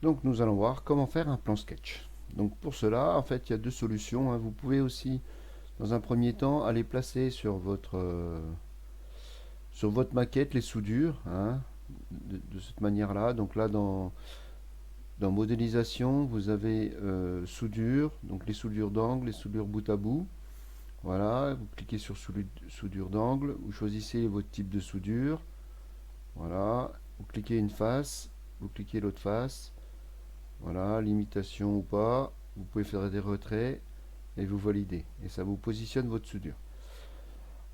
Donc nous allons voir comment faire un plan sketch. Donc pour cela, en fait, il y a deux solutions, hein. Vous pouvez aussi, dans un premier temps, aller placer sur votre maquette les soudures, hein, de cette manière-là. Donc là, dans modélisation, vous avez soudure, donc les soudures d'angle, les soudures bout à bout. Voilà, vous cliquez sur soudure d'angle, vous choisissez votre type de soudure. Voilà, vous cliquez une face, vous cliquez l'autre face. Voilà, limitation ou pas. Vous pouvez faire des retraits et vous validez. Et ça vous positionne votre soudure.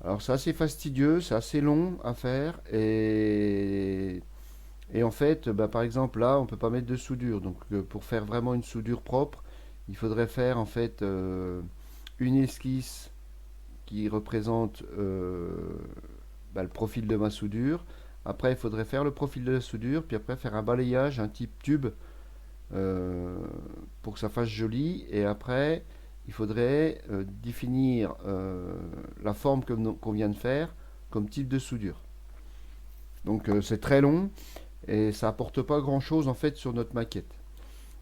Alors c'est assez fastidieux, c'est assez long à faire. Et en fait, bah, par exemple là, on ne peut pas mettre de soudure. Donc pour faire vraiment une soudure propre, il faudrait faire en fait une esquisse qui représente bah, le profil de ma soudure. Après, il faudrait faire le profil de la soudure, puis après faire un balayage, un type tube, euh, pour que ça fasse joli. Et après, il faudrait définir la forme qu'on vient de faire comme type de soudure. Donc c'est très long et ça apporte pas grand chose en fait sur notre maquette.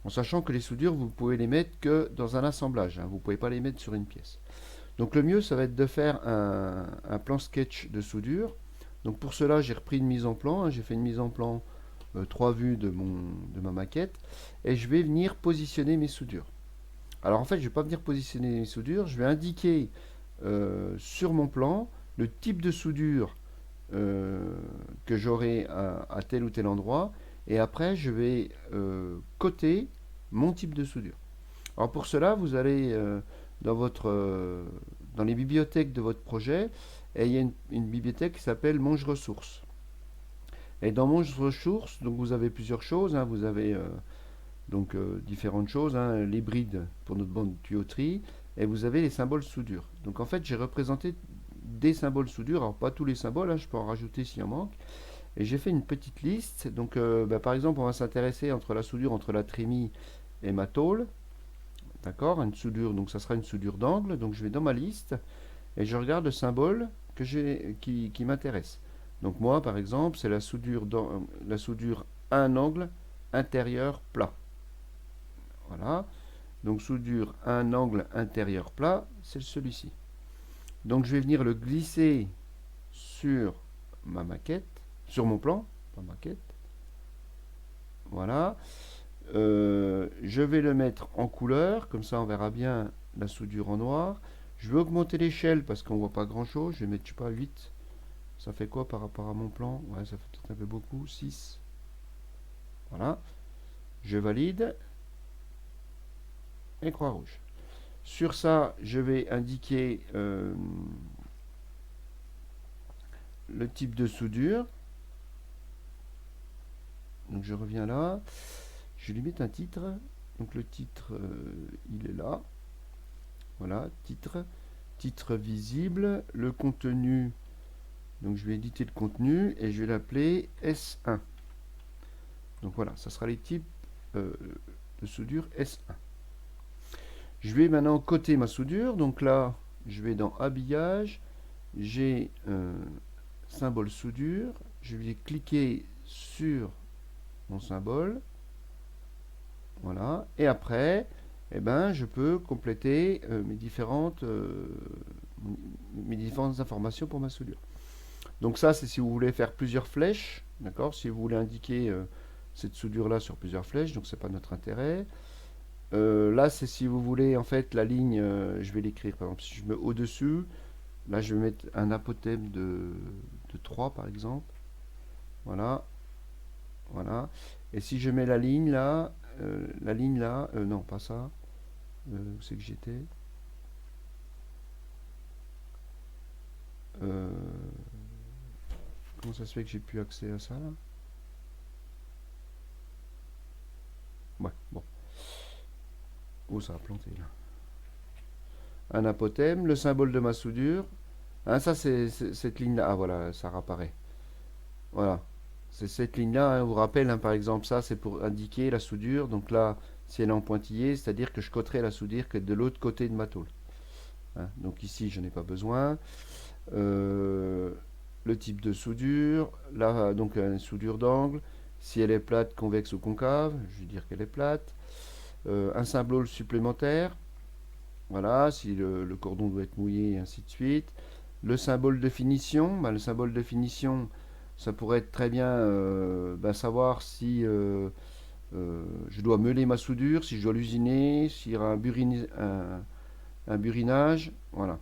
En sachant que les soudures, vous pouvez les mettre que dans un assemblage, hein, vous ne pouvez pas les mettre sur une pièce. Donc le mieux, ça va être de faire un plan sketch de soudure. Donc pour cela, j'ai repris une mise en plan, hein, j'ai fait une mise en plan 3 vues de ma maquette, et je vais venir positionner mes soudures. Alors en fait, je ne vais pas venir positionner mes soudures, je vais indiquer sur mon plan le type de soudure que j'aurai à tel ou tel endroit, et après je vais coter mon type de soudure. Alors pour cela, vous allez dans les bibliothèques de votre projet, et il y a une bibliothèque qui s'appelle Monge Ressources. Et dans Monge Ressources, donc vous avez plusieurs choses, hein. Vous avez différentes choses, hein, les brides pour notre bande de tuyauterie, et vous avez les symboles soudure. Donc en fait, j'ai représenté des symboles soudure, alors pas tous les symboles, hein, je peux en rajouter s'il en manque. Et j'ai fait une petite liste. Donc bah, par exemple, on va s'intéresser entre la soudure entre la trémie et ma tôle. D'accord, une soudure, donc ça sera une soudure d'angle. Donc je vais dans ma liste et je regarde le symbole qui m'intéresse. Donc moi, par exemple, c'est la soudure un angle intérieur plat. Voilà. Donc soudure un angle intérieur plat, c'est celui-ci. Donc je vais venir le glisser sur ma maquette, sur mon plan, ma maquette. Voilà. Je vais le mettre en couleur, comme ça on verra bien la soudure en noir. Je vais augmenter l'échelle parce qu'on voit pas grand chose. Je vais mettre, je sais pas, 8. Ça fait quoi par rapport à mon plan? Ouais, ça fait peut-être un peu beaucoup. 6. Voilà. Je valide. Et croix rouge. Sur ça, je vais indiquer le type de soudure. Donc je reviens là. Je lui mets un titre. Donc le titre, il est là. Voilà, titre. Titre visible. Le contenu. Donc je vais éditer le contenu et je vais l'appeler S1. Donc voilà, ça sera les types de soudure S1. Je vais maintenant coter ma soudure. Donc là, je vais dans habillage. J'ai symbole soudure. Je vais cliquer sur mon symbole. Voilà. Et après, eh ben, je peux compléter mes différentes informations pour ma soudure. Donc ça, c'est si vous voulez faire plusieurs flèches, d'accord. Si vous voulez indiquer cette soudure-là sur plusieurs flèches, donc c'est pas notre intérêt. Là, c'est si vous voulez, en fait, la ligne, je vais l'écrire, par exemple, si je mets au-dessus, là, je vais mettre un apothème de 3, par exemple. Voilà, voilà. Et si je mets la ligne là, non, pas ça, où c'est que j'étais euh, Comment ça se fait que j'ai plus accès à ça là? Ouais, bon. Oh, ça a planté là. Un apothème, le symbole de ma soudure. Hein, ça, c'est cette ligne-là. Ah, voilà, ça réapparaît. Voilà. C'est cette ligne-là, hein, on vous rappelle, hein, par exemple, ça, c'est pour indiquer la soudure. Donc là, si elle est en pointillé, c'est-à-dire que je coterai la soudure que de l'autre côté de ma tôle. Hein, donc ici, je n'ai pas besoin. Euh, le type de soudure, là, donc une soudure d'angle. Si elle est plate, convexe ou concave, je vais dire qu'elle est plate. Un symbole supplémentaire, voilà, si le cordon doit être mouillé, et ainsi de suite. Le symbole de finition, le symbole de finition, ça pourrait être très bien savoir si je dois meuler ma soudure, si je dois l'usiner, s'il y aura un burinage, voilà.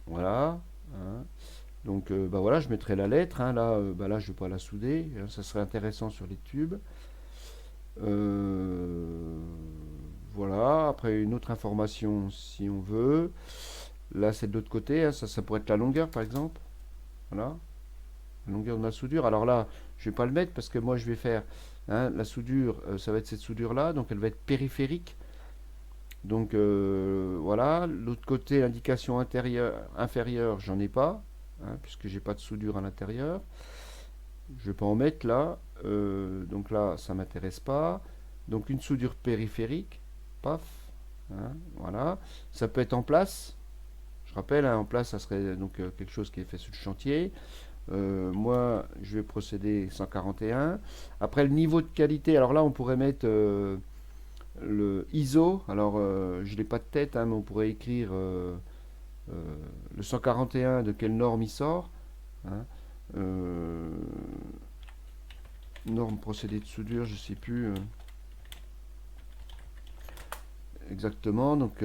Voilà. Hein. Donc voilà, je mettrai la lettre. Hein, là, là, je ne vais pas la souder. Hein, ça serait intéressant sur les tubes. Euh, voilà. Après, une autre information, si on veut. Là, c'est de l'autre côté. Hein, ça pourrait être la longueur, par exemple. Voilà. La longueur de ma soudure. Alors là, je ne vais pas le mettre parce que moi, je vais faire la soudure. Ça va être cette soudure-là. Donc, elle va être périphérique. Donc, voilà. L'autre côté, l'indication inférieure, j'en ai pas. Hein, puisque j'ai pas de soudure à l'intérieur. Je vais pas en mettre là. Donc là, ça m'intéresse pas. Donc une soudure périphérique. Paf. Hein, voilà. Ça peut être en place. Je rappelle, hein, en place, ça serait donc quelque chose qui est fait sur le chantier. Moi, je vais procéder 141. Après, le niveau de qualité. Alors là, on pourrait mettre le ISO. Alors, je n'ai pas de tête, hein, mais on pourrait écrire le 141 de quelle norme il sort. Hein. Euh, norme procédé de soudure, je sais plus exactement. Donc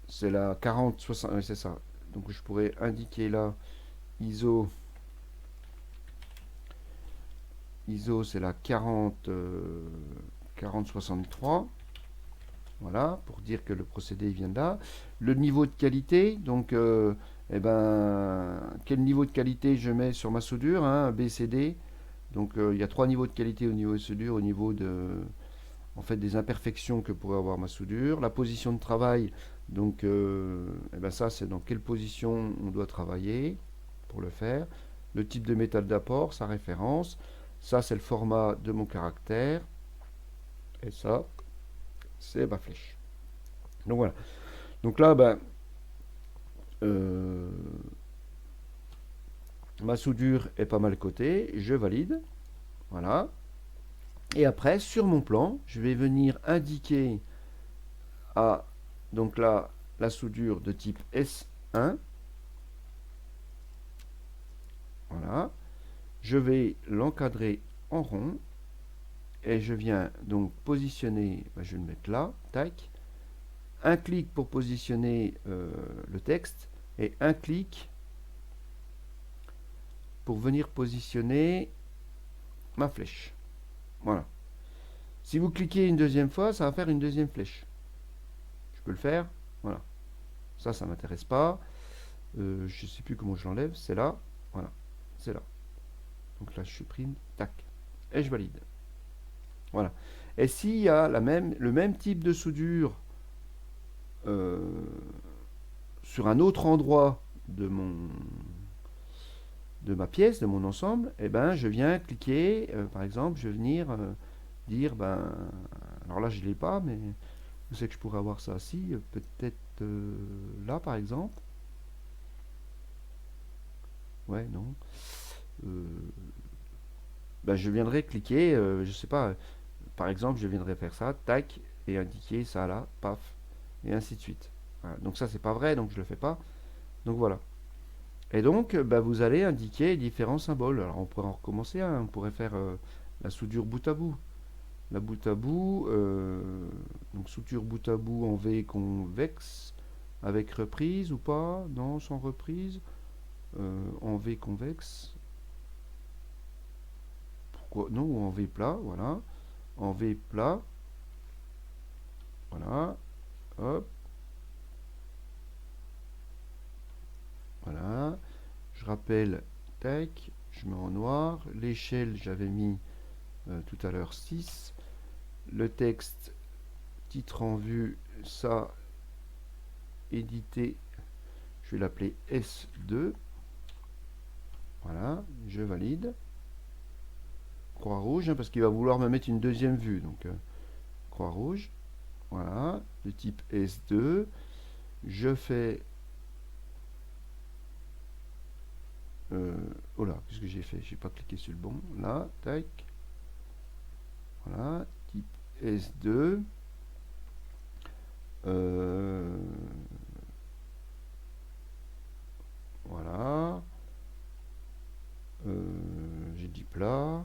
c'est la 4060, ouais, c'est ça. Donc je pourrais indiquer là ISO. ISO c'est la 4063. Voilà, pour dire que le procédé vient de là. Le niveau de qualité, donc quel niveau de qualité je mets sur ma soudure, hein, B, C, D. Donc il y a trois niveaux de qualité au niveau de soudure, au niveau de, en fait, des imperfections que pourrait avoir ma soudure. La position de travail, donc ça c'est dans quelle position on doit travailler pour le faire. Le type de métal d'apport, sa référence. Ça c'est le format de mon caractère. Et ça, c'est ma flèche. Donc voilà. Donc là, euh, ma soudure est pas mal cotée. Je valide. Voilà. Et après, sur mon plan, je vais venir indiquer à donc là la soudure de type S1. Voilà. Je vais l'encadrer en rond. Et je viens donc positionner, je vais le mettre là, tac. Un clic pour positionner le texte et un clic pour venir positionner ma flèche. Voilà. Si vous cliquez une deuxième fois, ça va faire une deuxième flèche. Je peux le faire. Voilà. Ça m'intéresse pas. Je ne sais plus comment je l'enlève. C'est là. Voilà. C'est là. Donc là, je supprime. Tac. Et je valide. Voilà. Et s'il y a le même type de soudure sur un autre endroit de ma pièce, de mon ensemble, je viens cliquer, par exemple, je vais venir dire, alors là je ne l'ai pas, mais je sais que je pourrais avoir ça ici, peut-être là par exemple. Ouais, non. Je viendrai cliquer, je sais pas, par exemple, je viendrai faire ça, tac, et indiquer ça là, paf, et ainsi de suite. Voilà. Donc ça c'est pas vrai, donc je le fais pas. Donc voilà. Et donc vous allez indiquer différents symboles. Alors on pourrait en recommencer, hein. On pourrait faire la soudure bout à bout. La bout à bout, donc soudure bout à bout en V convexe, avec reprise ou pas, non, sans reprise, en V convexe, pourquoi, non, ou en V plat, voilà, en V plat, voilà, hop, voilà, je rappelle, tac, je mets en noir, l'échelle j'avais mis tout à l'heure 6, le texte, titre en vue, ça, édité, je vais l'appeler S2, voilà, je valide. Croix rouge, hein, parce qu'il va vouloir me mettre une deuxième vue. Donc, croix rouge. Voilà, de type S2. Je fais Oh là, qu'est-ce que j'ai fait? J'ai pas cliqué sur le bon. Là, tac. Voilà, type S2. Voilà. J'ai dit plat.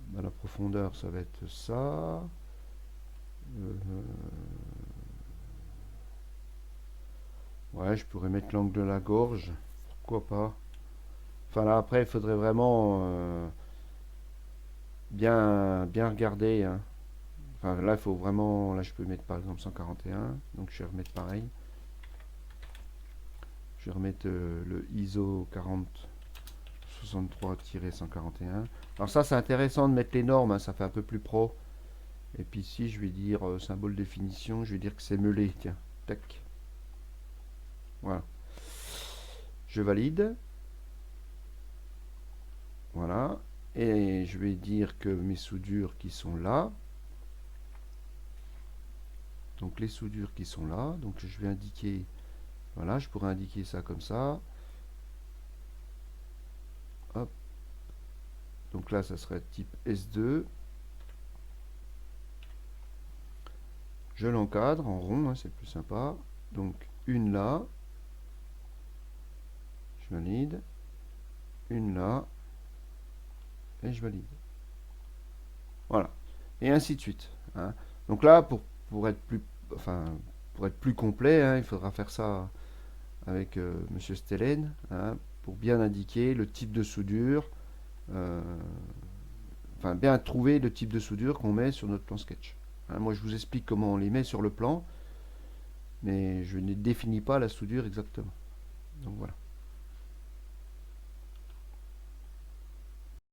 Ben, la profondeur, ça va être ça. Ouais, je pourrais mettre l'angle de la gorge. Pourquoi pas? Enfin là, après, il faudrait vraiment bien regarder, hein. Enfin là, il faut vraiment... Là, je peux mettre par exemple 141. Donc je vais remettre pareil. Je vais remettre le ISO 4063-141. Alors ça, c'est intéressant de mettre les normes, hein, ça fait un peu plus pro. Et puis ici, je vais dire symbole définition, je vais dire que c'est meulé. Tiens, tac. Voilà. Je valide. Voilà. Et je vais dire que mes soudures qui sont là. Donc les soudures qui sont là. Donc je vais indiquer. Voilà, je pourrais indiquer ça comme ça. Hop. Donc là, ça serait type S2. Je l'encadre en rond, hein, c'est plus sympa. Donc une là. Je valide. Une là. Et je valide. Voilà. Et ainsi de suite, hein. Donc là, pour être plus, enfin, pour être plus complet, hein, il faudra faire ça avec Monsieur Stellen, hein, pour bien indiquer le type de soudure, euh, enfin bien trouver le type de soudure qu'on met sur notre plan sketch. Hein, moi, je vous explique comment on les met sur le plan, mais je ne définis pas la soudure exactement. Donc voilà.